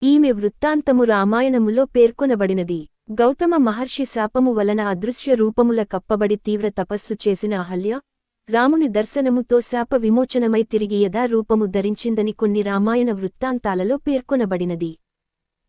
ఈమె వృత్తాంతము రామాయణములో పేర్కొనబడినది. గౌతమ మహర్షి శాపము వలన అదృశ్య రూపముల కప్పబడి తీవ్ర తపస్సు చేసిన అహల్య రాముని దర్శనముతో శాప విమోచనమై తిరిగి యథా రూపము ధరించిందని కొన్ని రామాయణ వృత్తాంతాలలో పేర్కొనబడినది.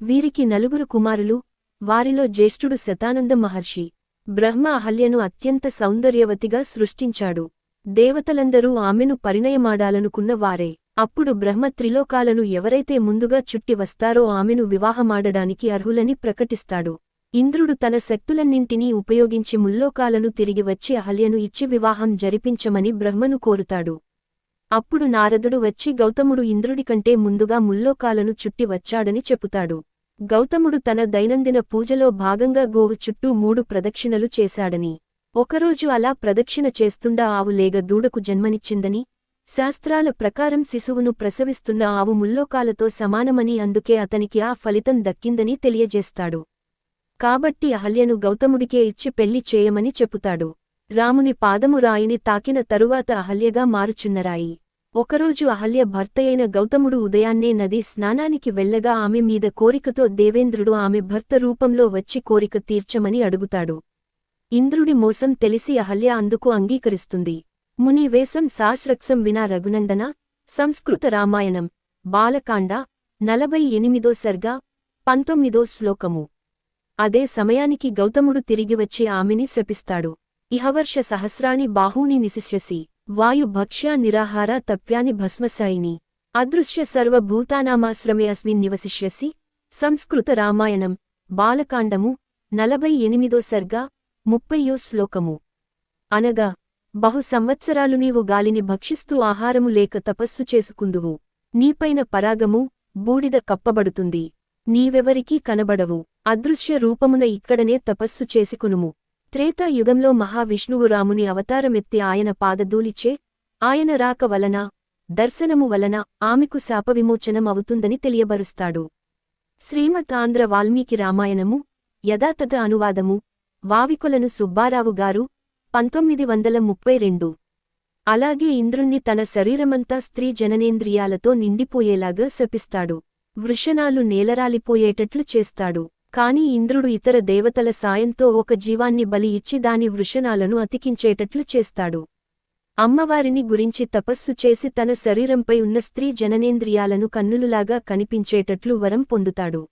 వీరికి 4 కుమారులు, వారిలో జ్యేష్ఠుడు శతానంద మహర్షి. బ్రహ్మ అహల్యను అత్యంత సౌందర్యవతిగా సృష్టించాడు. దేవతలందరూ ఆమెను పరిణయమాడాలనుకున్న వారే. అప్పుడు బ్రహ్మ త్రిలోకాలను ఎవరైతే ముందుగా చుట్టి వస్తారో ఆమెను వివాహమాడడానికి అర్హులని ప్రకటిస్తాడు. ఇంద్రుడు తన శక్తులన్నింటినీ ఉపయోగించి ముల్లోకాలను తిరిగి వచ్చి అహల్యను ఇచ్చి వివాహం జరిపించమని బ్రహ్మను కోరుతాడు. అప్పుడు నారదుడు వచ్చి గౌతముడు ఇంద్రుడికంటే ముందుగా ముల్లోకాలను చుట్టి వచ్చాడని చెపుతాడు. గౌతముడు తన దైనందిన పూజలో భాగంగా గోవు చుట్టూ 3 ప్రదక్షిణలు చేశాడని, ఒకరోజు అలా ప్రదక్షిణ చేస్తుండా ఆవు లేగ దూడకు జన్మనిచ్చిందని, శాస్త్రాల ప్రకారం శిశువును ప్రసవిస్తున్న ఆవు ముల్లోకాలతో సమానమని అందుకే అతనికి ఆ ఫలితం దక్కిందని తెలియజేస్తాడు. కాబట్టి అహల్యను గౌతముడికే ఇచ్చి పెళ్లి చేయమని చెపుతాడు. రాముని పాదము రాయిని తాకిన తరువాత అహల్యగా మారుచున్నరాయి. ఒకరోజు అహల్య భర్తయైన గౌతముడు ఉదయాన్నే నది స్నానానికి వెళ్లగా ఆమె మీద కోరికతో దేవేంద్రుడు ఆమె భర్త రూపంలో వచ్చి కోరిక తీర్చమని అడుగుతాడు. ఇంద్రుడి మోసం తెలిసి అహల్య అందుకు అంగీకరిస్తుంది. ముని వేసం సాస్రక్సం వినా రఘునందన. సంస్కృత రామాయణం బాలకాండ 48వ సర్గ 19వ శ్లోకము. అదే సమయానికి గౌతముడు తిరిగివచ్చి ఆమెని శపిస్తాడు. ఇహవర్ష సహస్రాణి బాహూని నిశిష్యసి వాయు భక్ష్యా నిరాహార తప్యాని భస్మసాయిని అదృశ్య సర్వభూతానామాశ్రమే అస్మిన్ నివసిష్యసి. సంస్కృత రామాయణం బాలకాండము 48వ సర్గ 30వ శ్లోకము. అనగా బహు సంవత్సరాలు నీవు గాలిని భక్షిస్తూ ఆహారము లేక తపస్సు చేసుకుందువు. నీపైన పరాగము బూడిద కప్పబడుతుంది. నీవెవరికీ కనబడవు. అదృశ్య రూపమున ఇక్కడనే తపస్సు చేసుకునుము. త్రేతాయుగంలో మహావిష్ణువు రాముని అవతారమెత్తి ఆయన పాదధూళిచే ఆయన రాక వలన దర్శనము వలన ఆమెకు శాపవిమోచనం అవుతుందని తెలియబరుస్తాడు. శ్రీమద్ ఆంధ్ర వాల్మీకి రామాయణము యథాతథ అనువాదము వావికొలను సుబ్బారావు గారు 1932. అలాగే ఇంద్రుణ్ణి తన శరీరమంతా స్త్రీ జననేంద్రియాలతో నిండిపోయేలాగా శపిస్తాడు. వృషణాలు నేలరాలిపోయేటట్లు చేస్తాడు. కాని ఇంద్రుడు ఇతర దేవతల సాయంతో ఒక జీవాన్ని బలి ఇచ్చి దాని వృషణాలను అతికించేటట్లు చేస్తాడు. అమ్మవారిని గురించి తపస్సు చేసి తన శరీరంపై ఉన్న స్త్రీ జననేంద్రియాలను కన్నులులాగా కనిపించేటట్లు వరం పొందుతాడు.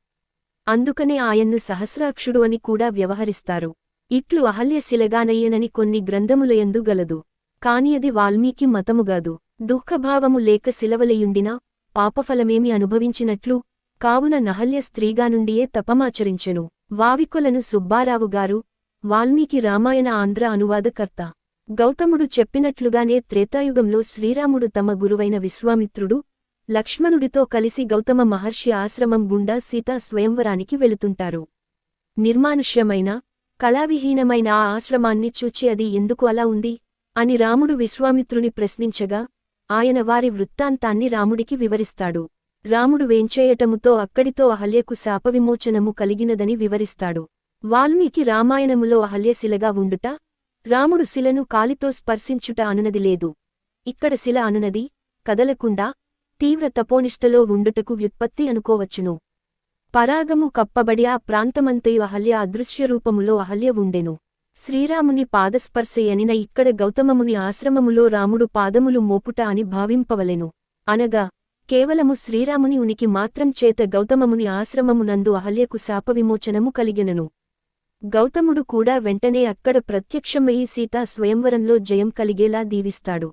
అందుకనే ఆయన్ను సహస్రాక్షుడు అని కూడా వ్యవహరిస్తారు. ఇట్లు అహల్య శిలగానయ్యనని కొన్ని గ్రంథములయందు గలదు. కాని అది వాల్మీకి మతముగాదు. దుఃఖభావము లేక శిలవలయుండినా పాపఫలమేమి అనుభవించినట్లు కావున నహల్య స్త్రీగానుండియే తపమాచరించెను. వావికొలను సుబ్బారావు గారు వాల్మీకి రామాయణ ఆంధ్ర అనువాదకర్త. గౌతముడు చెప్పినట్లుగానే త్రేతాయుగంలో శ్రీరాముడు తమ గురువైన విశ్వామిత్రుడు లక్ష్మణుడితో కలిసి గౌతమ మహర్షి ఆశ్రమం గుండా సీతా స్వయంవరానికి వెళుతుంటారు. నిర్మానుష్యమైన కళావిహీనమైన ఆ ఆశ్రమాన్ని చూచి అది ఎందుకు అలా ఉంది అని రాముడు విశ్వామిత్రుని ప్రశ్నించగా ఆయన వారి వృత్తాంతాన్ని రాముడికి వివరిస్తాడు. రాముడు వేంచేయటముతో అక్కడితో అహల్యకు శాపవిమోచనము కలిగినదని వివరిస్తాడు. వాల్మీకి రామాయణములో అహల్య శిలగా ఉండుట, రాముడు శిలను కాలితో స్పర్శించుట అనునది లేదు. ఇక్కడ శిల అనునది కదలకుండా తీవ్ర తపోనిష్టలో ఉండుటకు వ్యుత్పత్తి అనుకోవచ్చును. పరాగము కప్పబడి ఆ ప్రాంతమంతయు అహల్య అదృశ్యరూపములో అహల్య ఉండెను. శ్రీరాముని పాదస్పర్శయనిన ఇక్కడ గౌతమముని ఆశ్రమములో రాముడు పాదములు మోపుట అని భావింపవలెను. అనగా కేవలము శ్రీరాముని ఉనికి మాత్రం చేత గౌతమముని ఆశ్రమమునందు అహల్యకు శాపవిమోచనము కలిగెనను. గౌతముడు కూడా వెంటనే అక్కడ ప్రత్యక్షమయి సీతా స్వయంవరంలో జయం కలిగేలా దీవిస్తాడు.